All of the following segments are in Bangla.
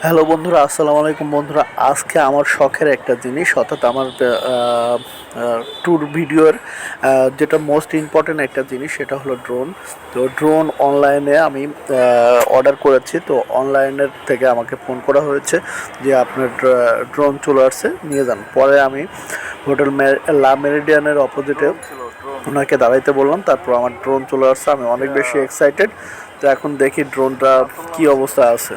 হ্যালো বন্ধুরা, আসসালামু আলাইকুম বন্ধুরা। আজকে আমার শখের একটা জিনিস, অর্থাৎ আমার ট্যুর ভিডিওর যেটা মোস্ট ইম্পর্ট্যান্ট একটা জিনিস, সেটা হলো ড্রোন। তো ড্রোন অনলাইনে আমি অর্ডার করেছি। তো অনলাইনের থেকে আমাকে ফোন করা হয়েছে যে আপনার ড্রোন চলে আসছে, নিয়ে যান। পরে আমি হোটেল লা মেরিডিয়ানের অপোজিটে ওনাকে দাঁড়াইতে বললাম, তারপর আমার ড্রোন চলে আসছে। আমি অনেক বেশি এক্সাইটেড। তো এখন দেখি ড্রোনটা কী অবস্থা আছে।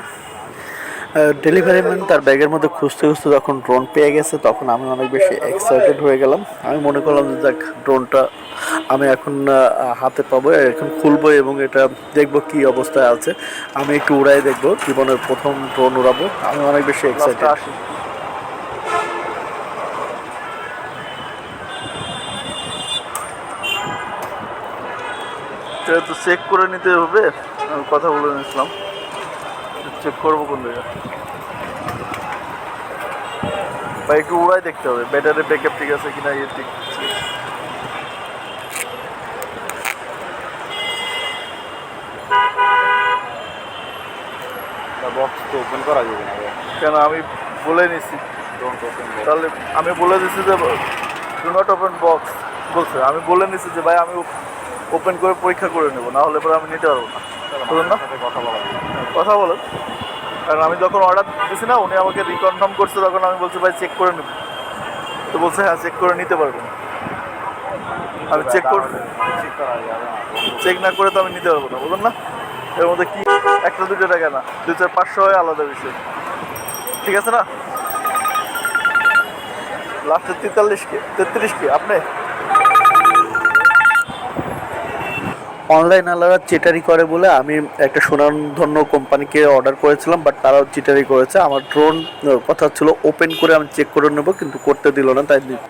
ডেলিভারি ম্যান তার ব্যাগের মধ্যে খুঁজতে খুঁজতে যখন ড্রোন পেয়ে গেছে, তখন আমি অনেক বেশি এক্সাইটেড হয়ে গেলাম। আমি মনে করলাম যে যাক, ড্রোনটা আমি এখন হাতে পাবো, এখন খুলবো এবং এটা দেখবো কি অবস্থায় আছে। আমি একটু উড়াই দেখবো, জীবনের প্রথম ড্রোন উড়াবো। আমি অনেক বেশি এক্সাইটেড। তো চেক করে নিতে হবে, আমি কথা বলে নিয়েছিলাম। চেক করবো কোন জায়গায়, বা একটু উড়াই দেখতে হবে ব্যাটারি ব্যাকআপ ঠিক আছে কিনা, ইয়ে ঠিক আছে। বক্স তো ওপেন করা যাবে না। কেন, আমি বলে নিছি। তাহলে আমি বলে দিচ্ছি যে ডু নট ওপেন বক্স বলছে। আমি বলে নিছি যে ভাই আমি ওপেন করে পরীক্ষা করে নেবো, না হলে পরে আমি নিতে পারবো না। বলুন না, কথা বলা যাবে। কথা বলেন। কারণ আমি যখন অর্ডার দিচ্ছি না, উনি আমাকে রিকনফার্ম করছে, তখন আমি বলছি ভাই চেক করে নেব। তো বলছে হ্যাঁ, চেক করে নিতে পারবেন। আমি চেক চেক না করে তো আমি নিতে পারবো না, বলুন না। এর মধ্যে কি একটা দুটো টাকা না, 2-4-500 হয় আলাদা বিষয়, ঠিক আছে না। লাস্টের 33 কে আপনি অনলাইন আলাদা চিটারি করে বলে আমি একটা সুনামধন্য কোম্পানিকে অর্ডার করেছিলাম, বাট তারাও চিটারি করেছে। আমার ড্রোন কথা ছিল ওপেন করে আমি চেক করে নেবো, কিন্তু করতে দিল না, তাই